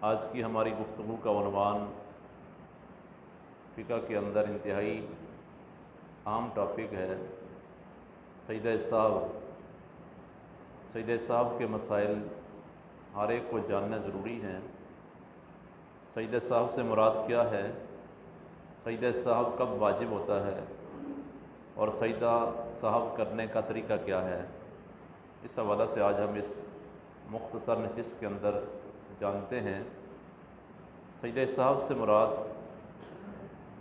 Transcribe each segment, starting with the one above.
آج کی ہماری گفتگو کا عنوان فقہ کے اندر انتہائی عام ٹاپک ہے سجدہ سہو۔ سجدہ سہو کے مسائل ہر ایک کو جاننا ضروری ہیں۔ سجدہ سہو سے مراد کیا ہے، سجدہ سہو کب واجب ہوتا ہے اور سجدہ سہو کرنے کا طریقہ کیا ہے، اس حوالہ سے آج ہم اس مختصر نشست کے اندر جانتے ہیں۔ سجدہ سہو سے مراد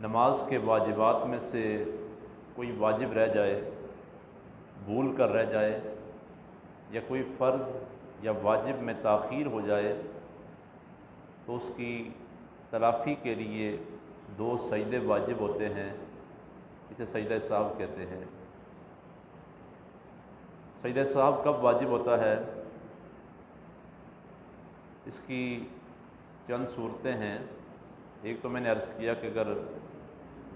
نماز کے واجبات میں سے کوئی واجب رہ جائے، بھول کر رہ جائے، یا کوئی فرض یا واجب میں تاخیر ہو جائے تو اس کی تلافی کے لیے 2 سجدے واجب ہوتے ہیں، اسے سجدہ سہو کہتے ہیں۔ سجدہ سہو کب واجب ہوتا ہے، اس کی چند صورتیں ہیں۔ ایک تو میں نے عرض کیا کہ اگر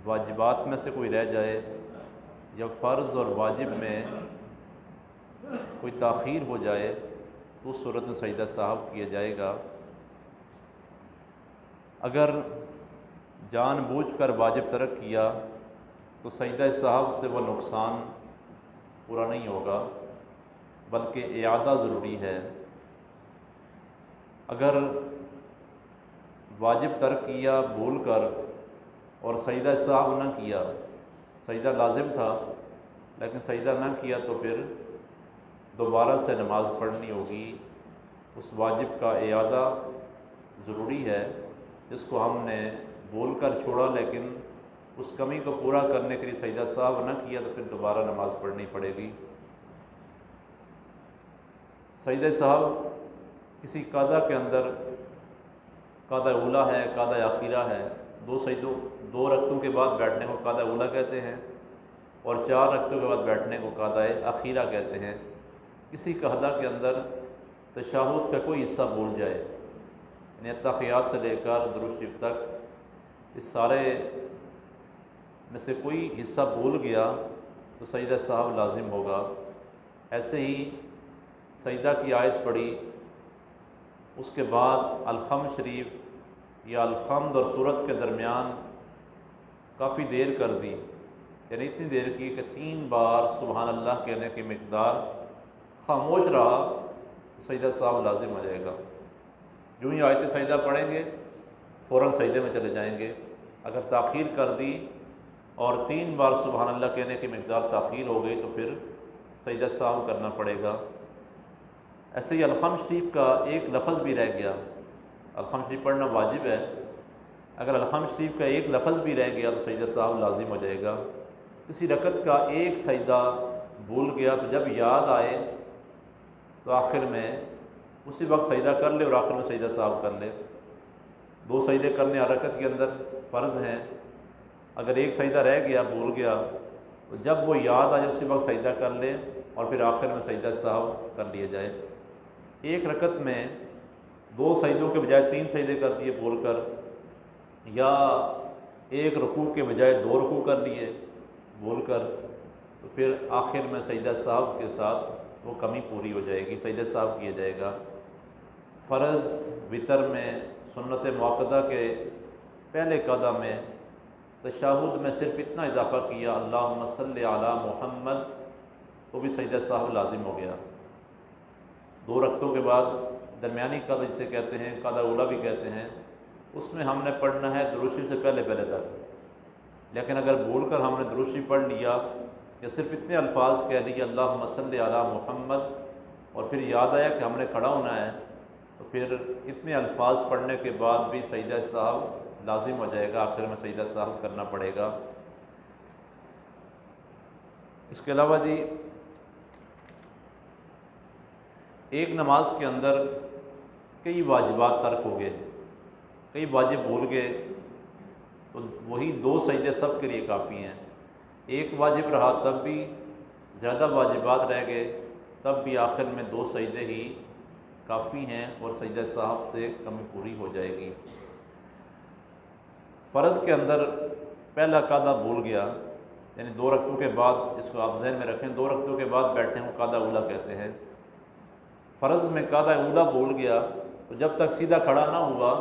واجبات میں سے کوئی رہ جائے یا فرض اور واجب میں کوئی تاخیر ہو جائے تو اس صورت میں سجدہ سہو کیا جائے گا۔ اگر جان بوجھ کر واجب ترک کیا تو سجدہ سہو سے وہ نقصان پورا نہیں ہوگا بلکہ اعادہ ضروری ہے۔ اگر واجب ترک کیا بھول کر اور سجدہ سہو نہ کیا، سجدہ لازم تھا لیکن سجدہ نہ کیا تو پھر دوبارہ سے نماز پڑھنی ہوگی۔ اس واجب کا اعادہ ضروری ہے جس کو ہم نے بھول کر چھوڑا لیکن اس کمی کو پورا کرنے کے لیے سجدہ سہو نہ کیا تو پھر دوبارہ نماز پڑھنی پڑے گی۔ سجدہ سہو کسی قاعدہ کے اندر قاعدہ اولیٰ ہے، قاعدہ اخیرہ ہے۔ 2 رکعتوں کے بعد بیٹھنے کو قاعدہ اولیٰ کہتے ہیں اور 4 رکعتوں کے بعد بیٹھنے کو قاعدہ اخیرہ کہتے ہیں۔ کسی قاعدہ کے اندر تشہد کا کوئی حصہ بھول جائے، یعنی اتحیات سے لے کر درود شریف تک اس سارے میں سے کوئی حصہ بھول گیا تو سجدہ سہو لازم ہوگا۔ ایسے ہی سجدہ کی آیت پڑھی، اس کے بعد الحمد شریف یا الحمد اور سورت کے درمیان کافی دیر کر دی، یعنی اتنی دیر کی کہ 3 بار سبحان اللہ کہنے کی مقدار خاموش رہا تو سجدہ سہو لازم ہو جائے گا۔ جو ہی آیت سجدہ پڑھیں گے فوراً سجدے میں چلے جائیں گے۔ اگر تاخیر کر دی اور 3 بار سبحان اللہ کہنے کی مقدار تاخیر ہو گئی تو پھر سجدہ سہو کرنا پڑے گا۔ ایسے ہی الحمد شریف کا ایک لفظ بھی رہ گیا، الحمد شریف پڑھنا واجب ہے، اگر الحمد شریف کا ایک لفظ بھی رہ گیا تو سجدہ سہو لازم ہو جائے گا۔ کسی رکعت کا ایک سجدہ بھول گیا تو جب یاد آئے تو آخر میں اسی وقت سجدہ کر لے اور آخر میں سجدہ سہو کر لے۔ 2 سجدے کرنے ہر رکعت کے اندر فرض ہیں، اگر ایک سجدہ رہ گیا بھول گیا تو جب وہ یاد آئے اسی وقت سجدہ کر لے اور پھر آخر میں سجدہ سہو کر لیا جائے۔ ایک رکعت میں 2 سجدوں کے بجائے 3 سجدے کر دیے بھول کر، یا ایک رکوع کے بجائے 2 رکوع کر لیے بھول کر، تو پھر آخر میں سجدہ سہو کے ساتھ وہ کمی پوری ہو جائے گی، سجدہ سہو کیا جائے گا۔ فرض وتر میں سنت مؤکدہ کے پہلے قعدہ میں تشہد میں صرف اتنا اضافہ کیا اللہم صلی علی محمد تو بھی سجدہ سہو لازم ہو گیا۔ 2 رکعتوں کے بعد درمیانی قعدہ جسے کہتے ہیں، قعدہ اولیٰ بھی کہتے ہیں، اس میں ہم نے پڑھنا ہے درود شریف سے پہلے تک، لیکن اگر بھول کر ہم نے درود شریف پڑھ لیا یا صرف اتنے الفاظ کہہ لیے اللہم صلی علی محمد اور پھر یاد آیا کہ ہم نے کھڑا ہونا ہے تو پھر اتنے الفاظ پڑھنے کے بعد بھی سجدہ سہو لازم ہو جائے گا، آخر میں سجدہ سہو کرنا پڑے گا۔ اس کے علاوہ جی ایک نماز کے اندر کئی واجبات ترک ہو گئے، کئی واجب بھول گئے تو وہی 2 سجدے سب کے لیے کافی ہیں۔ ایک واجب رہا تب بھی، زیادہ واجبات رہ گئے تب بھی آخر میں 2 سجدے ہی کافی ہیں اور سجدہ سہو سے کمی پوری ہو جائے گی۔ فرض کے اندر پہلا قعدہ بھول گیا، یعنی 2 رکعتوں کے بعد، اس کو آپ ذہن میں رکھیں، 2 رکعتوں کے بعد بیٹھنے کو قعدہ اولیٰ کہتے ہیں۔ فرض میں قعدہ اولیٰ بھول گیا تو جب تک سیدھا کھڑا نہ ہوا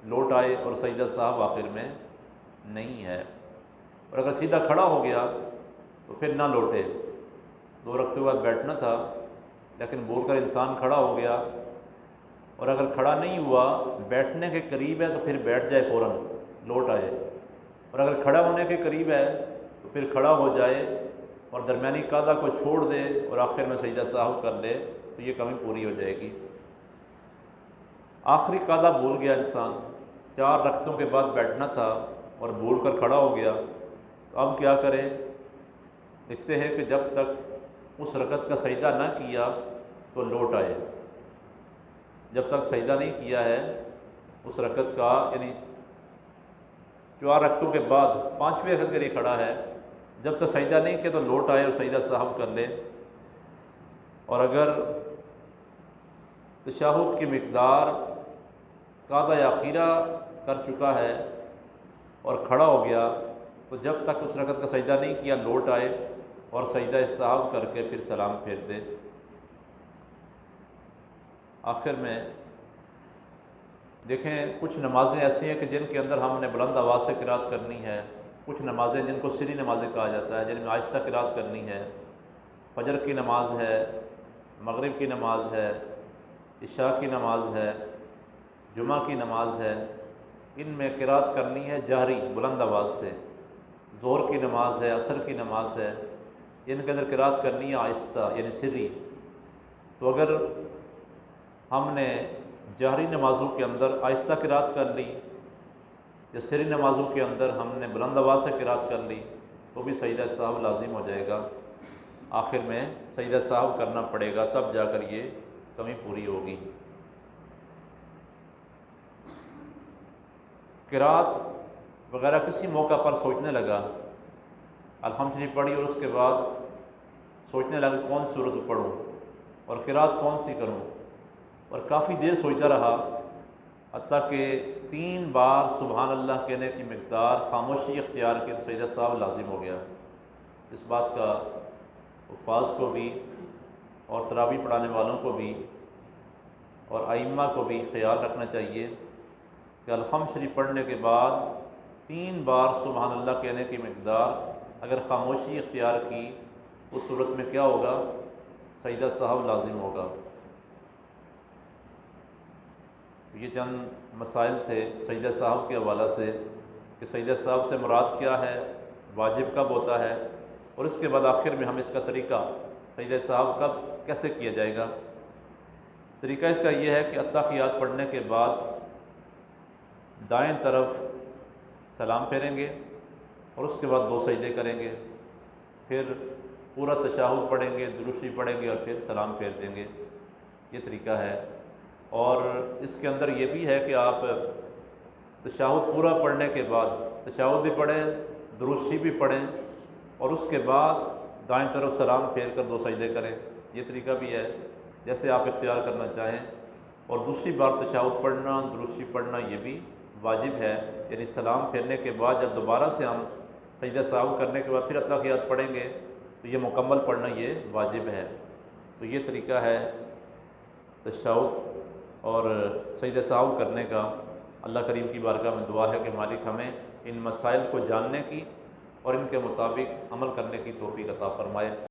لوٹ آئے اور سجدہ صاحب آخر میں نہیں ہے، اور اگر سیدھا کھڑا ہو گیا تو پھر نہ لوٹے۔ 2 رکعتوں بعد بیٹھنا تھا لیکن بول کر انسان کھڑا ہو گیا، اور اگر کھڑا نہیں ہوا بیٹھنے کے قریب ہے تو پھر بیٹھ جائے، فوراً لوٹ آئے، اور اگر کھڑا ہونے کے قریب ہے تو پھر کھڑا ہو جائے اور درمیانی قاعدہ کو چھوڑ دے اور آخر میں سجدہ سہو کر لے تو یہ کمی پوری ہو جائے گی۔ آخری قاعدہ بھول گیا انسان، 4 رکعتوں کے بعد بیٹھنا تھا اور بھول کر کھڑا ہو گیا، تو اب کیا کرے؟ لکھتے ہیں کہ جب تک اس رکعت کا سجدہ نہ کیا تو لوٹ آئے۔ جب تک سجدہ نہیں کیا ہے اس رکعت کا، یعنی 4 رکعتوں کے بعد 5ویں رکعت کے لیے کھڑا ہے، جب تک سجدہ نہیں کیا تو لوٹ آئے اور سجدہ سہو کر لے۔ اور اگر تشہد کی مقدار قاعدہ اخیرہ کر چکا ہے اور کھڑا ہو گیا تو جب تک اس رکعت کا سجدہ نہیں کیا لوٹ آئے اور سجدہ سہو کر کے پھر سلام پھیر دے۔ آخر میں دیکھیں کچھ نمازیں ایسی ہیں کہ جن کے اندر ہم نے بلند آواز سے قرات کرنی ہے، کچھ نمازیں جن کو سری نمازیں کہا جاتا ہے، جن میں آہستہ قرات کرنی ہے۔ فجر کی نماز ہے، مغرب کی نماز ہے، عشاء کی نماز ہے، جمعہ کی نماز ہے، ان میں قرات کرنی ہے جہری بلند آواز سے۔ ظہر کی نماز ہے، عصر کی نماز ہے، ان کے اندر قرات کرنی ہے آہستہ یعنی سری۔ تو اگر ہم نے جہری نمازوں کے اندر آہستہ قرات کر لی یا سری نمازوں کے اندر ہم نے بلند آواز سے قرات کر لی تو بھی سجدہ سہو لازم ہو جائے گا، آخر میں سجدہ سہو کرنا پڑے گا، تب جا کر یہ کمی پوری ہوگی۔ قرات وغیرہ کسی موقع پر سوچنے لگا، الحمد شریف پڑھی اور اس کے بعد سوچنے لگا کون سی سورت پڑھوں اور قرات کون سی کروں، اور کافی دیر سوچتا رہا، حتیٰ کہ 3 بار سبحان اللہ کہنے کی مقدار خاموشی اختیار کی تو سجدہ سہو لازم ہو گیا۔ اس بات کا حفاظ کو بھی اور تراویح پڑھانے والوں کو بھی اور ائمہ کو بھی خیال رکھنا چاہیے کہ الحمد شریف پڑھنے کے بعد 3 بار سبحان اللہ کہنے کی مقدار اگر خاموشی اختیار کی اس صورت میں کیا ہوگا؟ سجدہ سہو لازم ہوگا۔ یہ چند مسائل تھے سجدہ سہو کے حوالہ سے کہ سجدہ سہو سے مراد کیا ہے، واجب کب ہوتا ہے، اور اس کے بعد آخر میں ہم اس کا طریقہ سجدہ سہو کب کیسے کیا جائے گا۔ طریقہ اس کا یہ ہے کہ اتحیات پڑھنے کے بعد دائیں طرف سلام پھیریں گے اور اس کے بعد 2 سجدے کریں گے، پھر پورا تشہد پڑھیں گے، درود شریف پڑھیں گے اور پھر سلام پھیر دیں گے۔ یہ طریقہ ہے، اور اس کے اندر یہ بھی ہے کہ آپ تشہد پورا پڑھنے کے بعد تشہد بھی پڑھیں، درود شریف بھی پڑھیں اور اس کے بعد دائیں طرف سلام پھیر کر 2 سجدے کریں۔ یہ طریقہ بھی ہے، جیسے آپ اختیار کرنا چاہیں۔ اور دوسری بار تشہد پڑھنا، درود شریف پڑھنا یہ بھی واجب ہے، یعنی سلام پھیرنے کے بعد جب دوبارہ سے ہم سجدہ سہو کرنے کے بعد پھر اتحیات پڑھیں گے تو یہ مکمل پڑھنا یہ واجب ہے۔ تو یہ طریقہ ہے تشہد اور سجدہ سہو کرنے کا۔ اللہ کریم کی بارگاہ میں دعا ہے کہ مالک ہمیں ان مسائل کو جاننے کی اور ان کے مطابق عمل کرنے کی توفیق عطا فرمائے۔